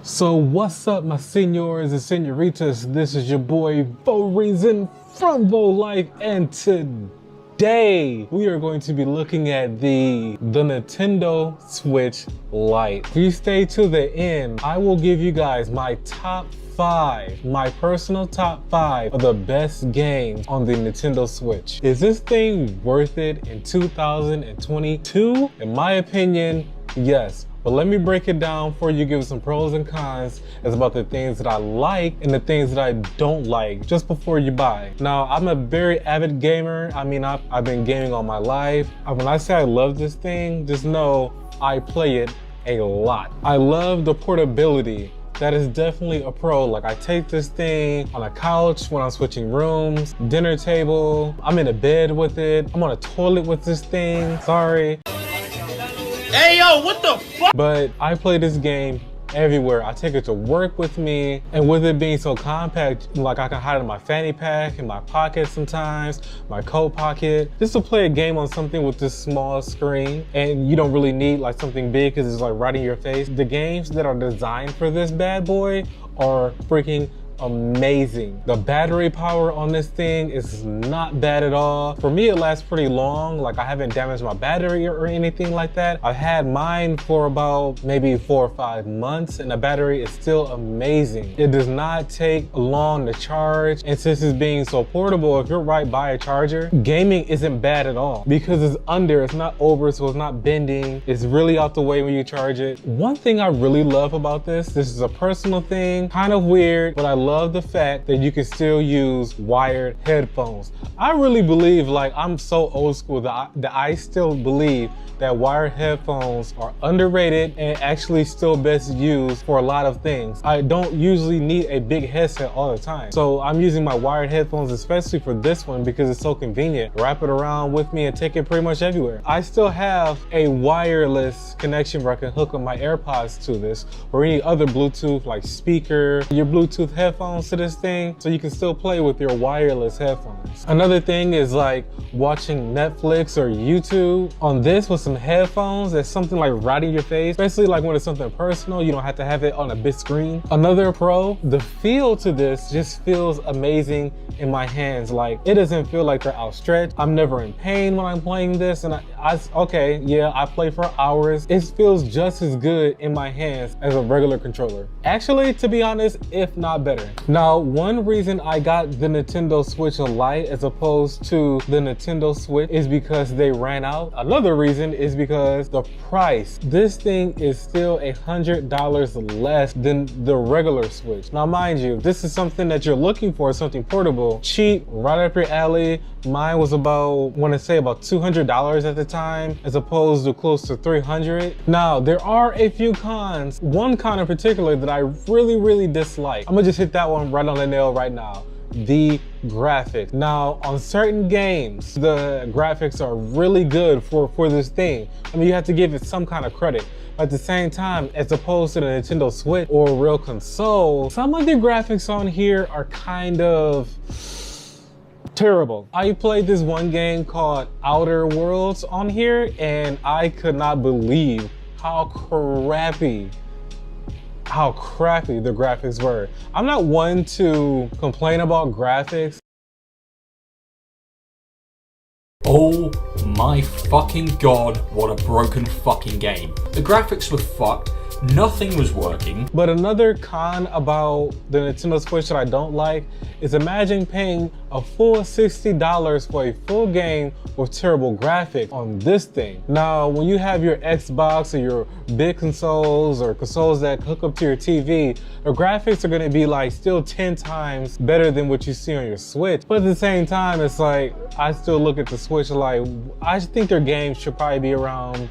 So what's up, my senors and senoritas? This is your boy voreason from Lite, and today we are going to be looking at the Nintendo Switch Lite. If you stay to the end, I will give you guys my top 5, my personal top 5 of the best games on the Nintendo Switch. Is this thing worth it in 2022? In my opinion, yes. But let me break it down for you, give some pros and cons as about the things that I like and the things that I don't like just before you buy. Now, I'm a very avid gamer. I mean, I've been gaming all my life. When I say I love this thing, just know I play it a lot. I love the portability. That is definitely a pro. Like, I take this thing on a couch when I'm switching rooms, dinner table, I'm in a bed with it, I'm on a toilet with this thing, sorry. Hey yo, what the fuck? But I play this game everywhere. I take it to work with me, and with it being so compact, like I can hide it in my fanny pack, in my pocket sometimes, my coat pocket, just to play a game on something with this small screen. And you don't really need like something big because it's like right in your face. The games that are designed for this bad boy are freaking amazing. The battery power on this thing is not bad at all. For me, it lasts pretty long. Like, I haven't damaged my battery or anything like that. I've had mine for about maybe 4 or 5 months, and the battery is still amazing. It does not take long to charge, and since it's being so portable, if you're right by a charger, gaming isn't bad at all because it's under, it's not over, so it's not bending. It's really out the way when you charge it. One thing I really love about this is a personal thing, kind of weird, but I love the fact that you can still use wired headphones. I really believe, like, I'm so old school that I still believe that wired headphones are underrated and actually still best used for a lot of things. I don't usually need a big headset all the time. So I'm using my wired headphones, especially for this one, because it's so convenient. Wrap it around with me and take it pretty much everywhere. I still have a wireless connection where I can hook up my AirPods to this, or any other Bluetooth like speaker, your Bluetooth headphones to this thing, so you can still play with your wireless headphones. Another thing is like watching Netflix or YouTube on this with some headphones. That's something like right in your face, especially like when it's something personal. You don't have to have it on a big screen. Another pro, the feel to this just feels amazing in my hands. Like, it doesn't feel like they're outstretched. I'm never in pain when I'm playing this, and okay, yeah, I play for hours. It feels just as good in my hands as a regular controller. Actually, to be honest, if not better. Now, one reason I got the Nintendo Switch Lite as opposed to the Nintendo Switch is because they ran out. Another reason is because the price. This thing is still $100 less than the regular Switch. Now, mind you, this is something that you're looking for, something portable, cheap, right up your alley. Mine was about, I want to say about $200 at the time, as opposed to close to $300. Now, there are a few cons. One con in particular that I really dislike. I'm gonna just hit that one right on the nail right now. The graphics. Now, on certain games, the graphics are really good for this thing. I mean, you have to give it some kind of credit. At the same time, as opposed to the Nintendo Switch or a real console, some of the graphics on here are kind of terrible. I played this one game called Outer Worlds on here, and I could not believe how crappy the graphics were. I'm not one to complain about graphics. Oh my fucking god, what a broken fucking game. The graphics were fucked, nothing was working. But another con about the Nintendo Switch that I don't like is, imagine paying a full $60 for a full game with terrible graphics on this thing. Now, when you have your Xbox or your big consoles or consoles that hook up to your TV, the graphics are gonna be like still 10 times better than what you see on your Switch. But at the same time, it's like, I still look at the Switch like, I think their games should probably be around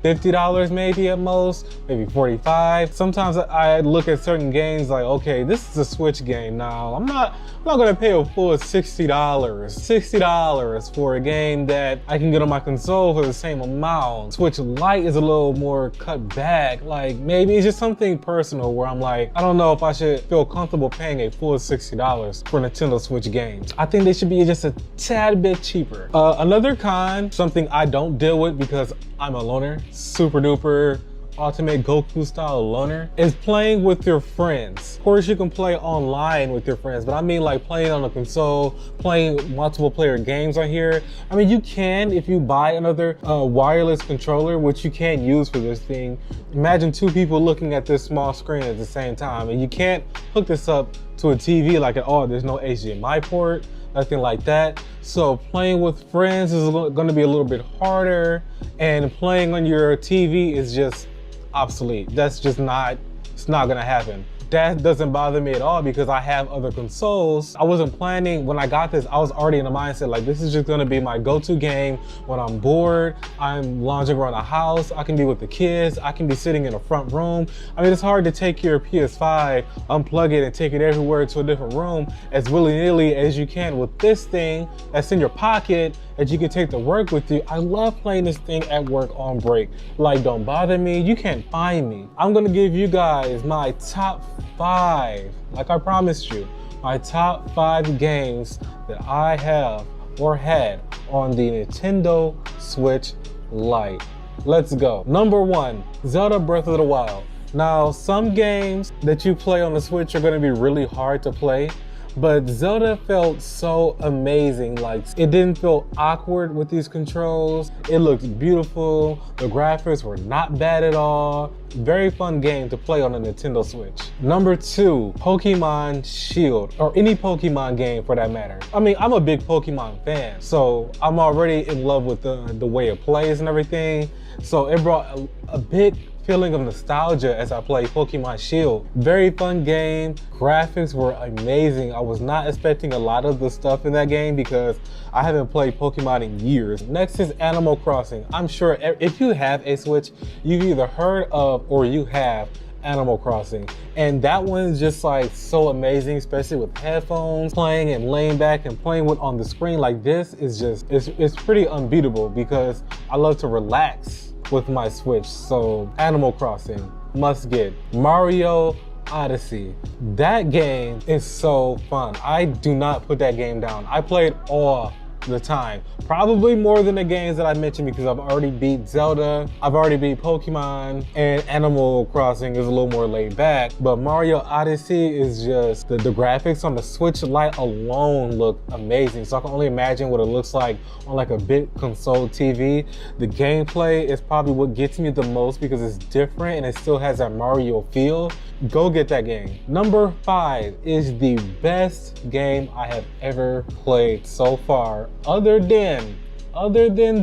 $50 maybe at most, maybe $45. Sometimes I look at certain games like, okay, this is a Switch game now. I'm not gonna pay a full $60 for a game that I can get on my console for the same amount. Switch Lite is a little more cut back. Like, maybe it's just something personal where I'm like, I don't know if I should feel comfortable paying a full $60 for Nintendo Switch games. I think they should be just a tad bit cheaper. Another con, something I don't deal with because I'm a loner, super duper ultimate Goku style loner is playing with your friends. Of course, you can play online with your friends, but I mean like playing on a console, playing multiple player games on here. I mean, you can if you buy another wireless controller, which you can't use for this thing. Imagine two people looking at this small screen at the same time, and you can't hook this up to a TV like at all. There's no HDMI port, nothing like that. So playing with friends is going to be a little bit harder, and playing on your TV is just obsolete. That's just not, it's not going to happen. That doesn't bother me at all because I have other consoles. I wasn't planning, when I got this, I was already in the mindset like this is just gonna be my go-to game when I'm bored, I'm lounging around the house, I can be with the kids, I can be sitting in a front room. I mean, it's hard to take your PS5, unplug it and take it everywhere to a different room as willy-nilly as you can with this thing that's in your pocket that you can take to work with you. I love playing this thing at work on break. Like, don't bother me, you can't find me. I'm gonna give you guys my top 5, like I promised you, my top 5 games that I have or had on the Nintendo Switch Lite. Let's go. Number 1, Zelda Breath of the Wild. Now, some games that you play on the Switch are gonna be really hard to play, but Zelda felt so amazing. Like, it didn't feel awkward with these controls. It looked beautiful. The graphics were not bad at all. Very fun game to play on a Nintendo Switch. Number 2, Pokemon Shield, or any Pokemon game for that matter. I mean, I'm a big Pokemon fan, so I'm already in love with the way it plays and everything. So it brought a big feeling of nostalgia as I played Pokemon Shield. Very fun game. Graphics were amazing. I was not expecting a lot of the stuff in that game because I haven't played Pokemon in years. Next is Animal Crossing. I'm sure if you have a Switch, you've either heard of or you have Animal Crossing. And that one's just like so amazing, especially with headphones, playing and laying back and playing with on the screen like this is just, it's pretty unbeatable because I love to relax with my Switch. So Animal Crossing, must get. Mario Odyssey. That game is so fun. I do not put that game down. I played all the time. Probably more than the games that I mentioned because I've already beat Zelda, I've already beat Pokemon, and Animal Crossing is a little more laid back. But Mario Odyssey is just, the graphics on the Switch Lite alone look amazing. So I can only imagine what it looks like on like a big console TV. The gameplay is probably what gets me the most because it's different and it still has that Mario feel. Go get that game. Number 5 is the best game I have ever played so far, other than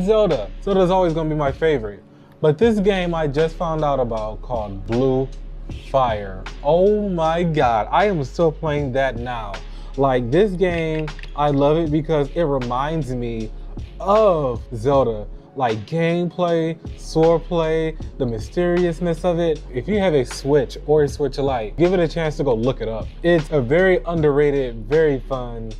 Zelda. Zelda's always gonna be my favorite. But this game I just found out about called Blue Fire. Oh my God, I am still playing that now. Like, this game, I love it because it reminds me of Zelda. Like gameplay, swordplay, the mysteriousness of it. If you have a Switch or a Switch Lite, give it a chance to go look it up. It's a very underrated, very fun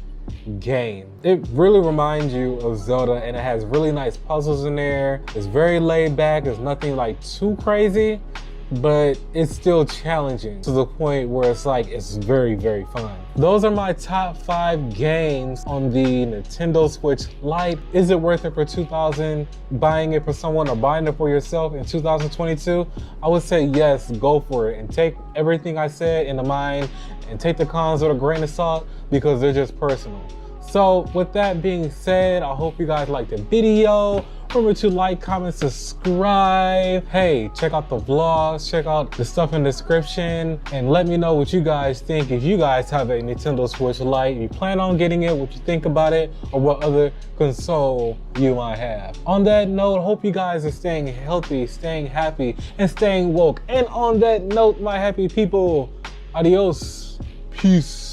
game. It really reminds you of Zelda and it has really nice puzzles in there. It's very laid back. It's nothing like too crazy, but it's still challenging to the point where it's like, it's very, very fun. Those are my top 5 games on the Nintendo Switch Lite. Is it worth it for $2,000? Buying it for someone or buying it for yourself in 2022? I would say yes, go for it and take everything I said into mind and take the cons with a grain of salt because they're just personal. So with that being said, I hope you guys liked the video. Remember to like, comment, subscribe. Hey, check out the vlogs, check out the stuff in the description, and let me know what you guys think. If you guys have a Nintendo Switch Lite, if you plan on getting it, what you think about it, or what other console you might have. On that note, hope you guys are staying healthy, staying happy, and staying woke. And on that note, my happy people, adios, peace.